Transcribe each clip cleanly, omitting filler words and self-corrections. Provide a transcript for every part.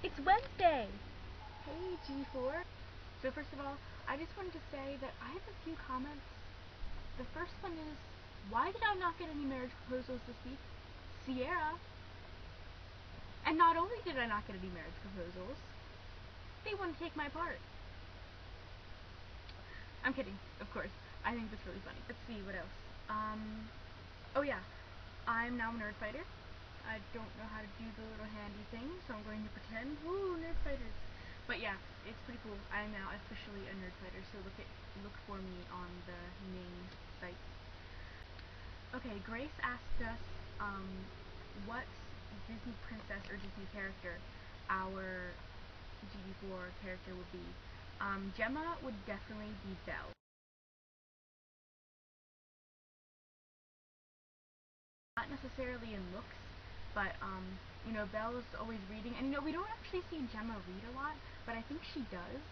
It's Wednesday! Hey G4. So first of all, I just wanted to say that I have a few comments. The first one is, why did I not get any marriage proposals this week? Sierra. And not only did I not get any marriage proposals, they want to take my part. I'm kidding, of course. I think that's really funny. Let's see, what else? Oh yeah, I'm now a nerd fighter. I don't know how to do the little handy thing, so I'm going to pretend. Woo, nerd fighters! But yeah, it's pretty cool. I'm now officially a nerd fighter, so look for me on the main site. Okay, Grace asked us what Disney princess or Disney character our GD4 character would be. Gemma would definitely be Belle. Not necessarily in looks, but you know, Belle's always reading, and you know, we don't actually see Gemma read a lot, but I think she does.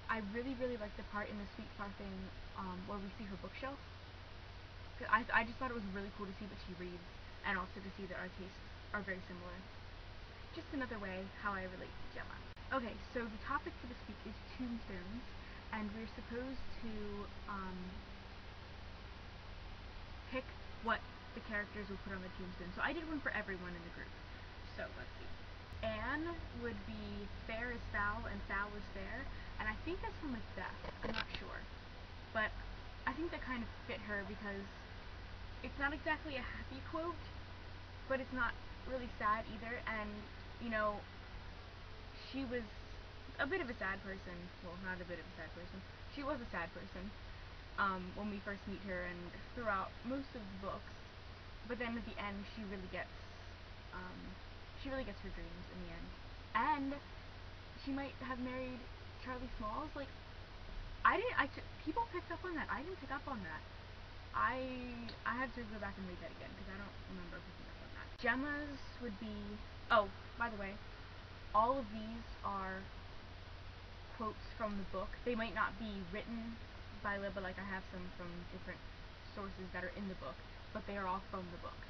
I really like the part in the Sweet Far thing where we see her bookshelf. I just thought it was really cool to see what she reads, and also to see that our tastes are very similar. Just another way how I relate to Gemma. Okay, so the topic for this week is tombstones, and we're supposed to pick what the characters will put on the tombstone. So I did one for everyone in the group. So let's see. Anne would be fair as foul and foul as fair, and I think that's from Macbeth. I'm not sure, but I think that kind of fit her because it's not exactly a happy quote, but it's not really sad either. And you know, she was a bit of a sad person. Well, not a bit of a sad person. She was a sad person when we first meet her and throughout most of the books. But then at the end, she really gets her dreams in the end. And she might have married Charlie Smalls. Like, people picked up on that. I didn't pick up on that. I have to go back and read that again because I don't remember picking up on that. Gemma's would be, oh, by the way, all of these are quotes from the book. They might not be written by Libba, like I have some from different sources that are in the book, but they are all from the book.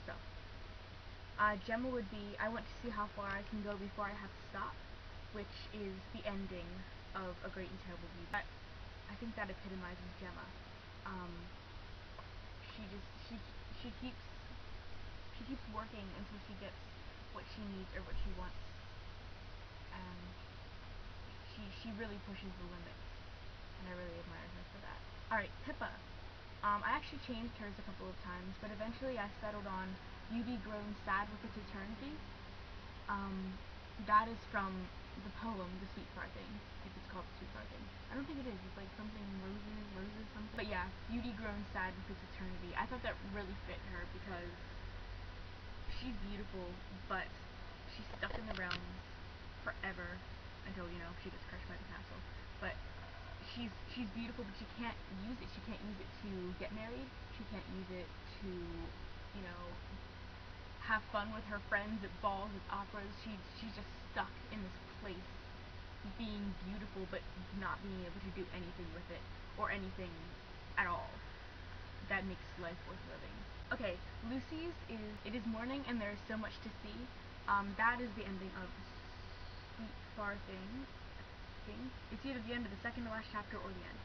So, Gemma would be, I want to see how far I can go before I have to stop, which is the ending of A Great and Terrible Beauty. But I think that epitomizes Gemma. She keeps working until she gets what she needs or what she wants. She really pushes the limits, and I really admire her for that. Alright, Pippa. I actually changed hers a couple of times, but eventually I settled on Beauty Grown Sad with Its Eternity. That is from the poem, The Sweet Far Thing, if it's called The Sweet Far Thing. I don't think it is, it's like something roses, something. But yeah, Beauty Grown Sad with Its Eternity. I thought that really fit her because she's beautiful, but she's stuck in the realms forever until, you know, she gets crushed by the castle. But she's beautiful, but she can't use it. She can't use it to get married. She can't use it to, you know, have fun with her friends at balls, at operas. She's just stuck in this place, being beautiful, but not being able to do anything with it, or anything at all that makes life worth living. Okay, Lucy's is, it is morning and there is so much to see. That is the ending of Sweet Far Thing. It's either the end of the second to last chapter or the end.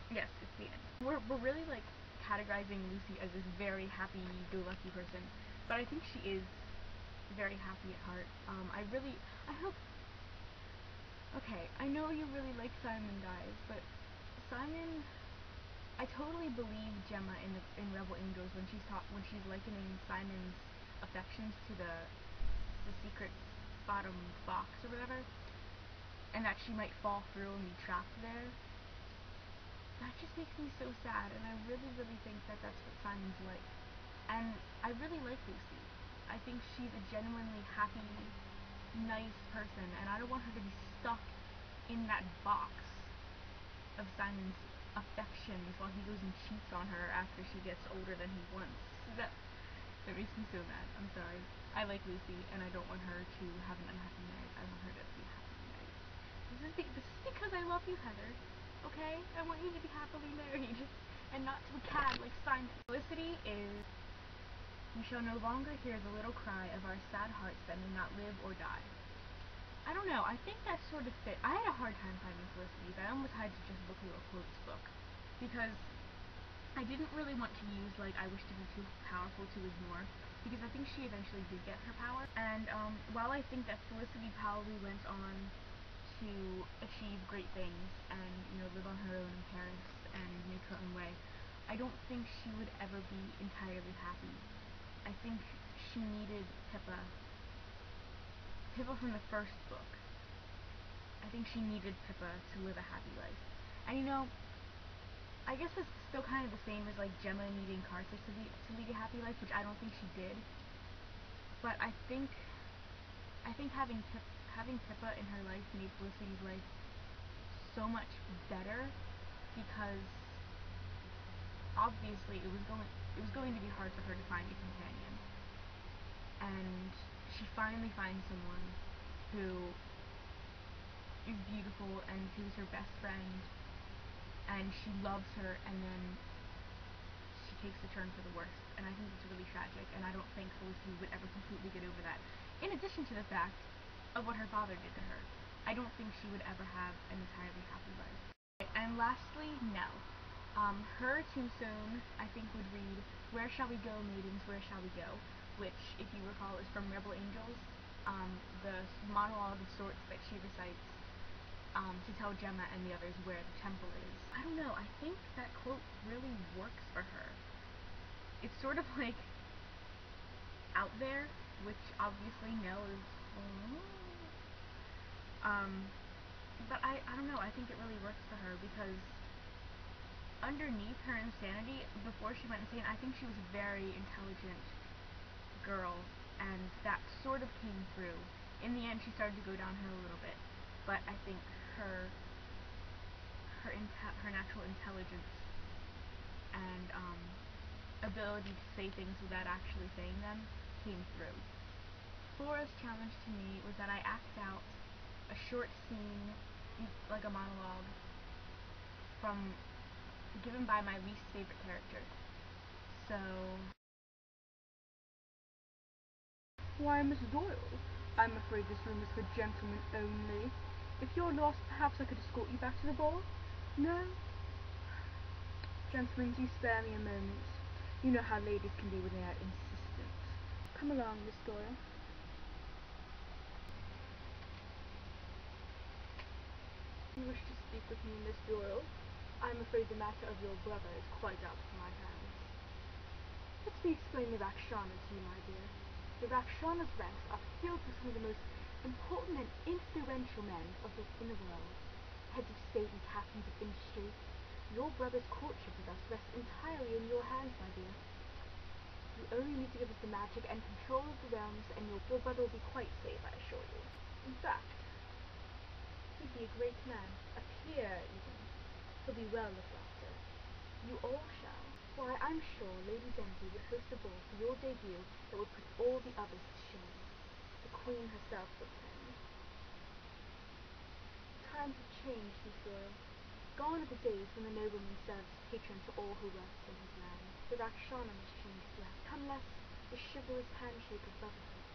Yes, it's the end. We're really like categorizing Lucy as this very happy-go-lucky person, but I think she is very happy at heart. I hope. Okay, I know you really like Simon, guys, but Simon, I totally believe Gemma in Rebel Angels when she's likening Simon's affections to the secret bottom box or whatever, and that she might fall through and be trapped there. That just makes me so sad, and I really think that that's what Simon's like. And I really like Lucy. I think she's a genuinely happy, nice person, and I don't want her to be stuck in that box of Simon's affections while he goes and cheats on her after she gets older than he wants. That makes me so mad. I'm sorry. I like Lucy, and I don't want her to have an unhappy marriage. I want her to be happily married. This is because I love you, Heather. Okay? I want you to be happily married, and not to a cad like Simon. Felicity is We shall no longer hear the little cry of our sad hearts that may not live or die. I don't know, I think that sort of fit. I had a hard time finding Felicity's. I almost had to just look through a quotes book, because I didn't really want to use, like, I wish to be too powerful to ignore, because I think she eventually did get her power. And while I think that Felicity probably went on to achieve great things and, you know, live on her own in Paris and make her own way, I don't think she would ever be entirely happy. I think she needed Pippa from the first book. I think she needed Pippa to live a happy life. And you know, I guess it's still kind of the same as like Gemma needing Carthus to lead a happy life, which I don't think she did. But I think having Pippa in her life made Felicity's life so much better, because obviously it was going to be hard for her to find a companion. And she finally finds someone who is beautiful and who's her best friend, and she loves her, and then she takes a turn for the worse. And I think it's really tragic, and I don't think Felicity would ever completely get over that. In addition to the fact of what her father did to her, I don't think she would ever have an entirely happy life. And lastly, Nell. Her tombstone, I think, would read, "Where shall we go, maidens, where shall we go?" Which, if you recall, is from Rebel Angels, the monologue of sorts that she recites to tell Gemma and the others where the temple is. I don't know, I think that quote really works for her. It's sort of like out there, which obviously Nell is, but I don't know, I think it really works for her, because underneath her insanity, before she went insane, I think she was a very intelligent girl, and that sort of came through. In the end, she started to go downhill a little bit, but I think her natural intelligence and ability to say things without actually saying them came through. Flora's challenge to me was that I act out a short scene, like a monologue, given by my least favorite character. So, "Why, Miss Doyle, I'm afraid this room is for gentlemen only. If you're lost, perhaps I could escort you back to the ball? No? Gentlemen, do spare me a moment. You know how ladies can be when they are insistent. Come along, Miss Doyle." "You wish to speak with me, Miss Doyle? I'm afraid the matter of your brother is quite out of my hands. Let me explain the Rakshana to you, my dear. The Rakshana's ranks are filled with some of the most important and influential men in the world. Heads of state and captains of industry. Your brother's courtship with us rests entirely in your hands, my dear. You only need to give us the magic and control of the realms, and your brother will be quite safe, I assure you. In fact, he'd be a great man, a peer even. He'll be well looked after. You all shall. Why, I'm sure Lady Bentley would host a ball for your debut that would put all the others to shame. The Queen herself would attend. Times have changed, Miss Doyle. Gone are the days when the nobleman served as patron to all who worked in his land. The Rakshana must change at last. Come less the chivalrous handshake of brotherhood,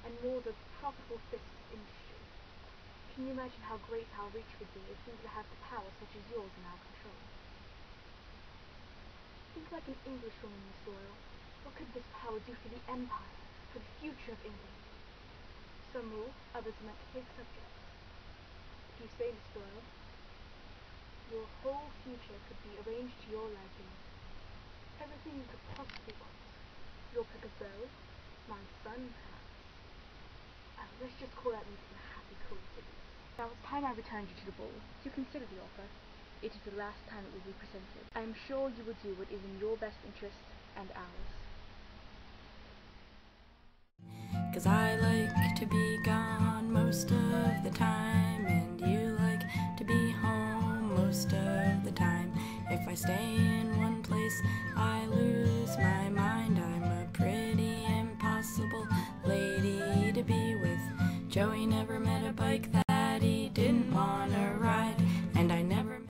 and more the profitable fist of industry. Can you imagine how great our reach would be if we were to have the power such as yours in our control? Think like an Englishwoman, Miss Doyle. What could this power do for the Empire, for the future of England? Some rule, others are meant to take subjects. If you say, Miss Doyle, your whole future could be arranged to your liking. Everything you could possibly want. Your pick of beau, my son, perhaps. Let's just call that meeting a happy coincidence. Now it's time I returned you to the ball, to consider the offer. It is the last time it will be presented. I am sure you will do what is in your best interest and ours. 'Cause I like to be gone most of the time, and you like to be home most of the time. If I stay in one place, I lose my mind. I'm a pretty impossible lady to be with. Joey never met a bike that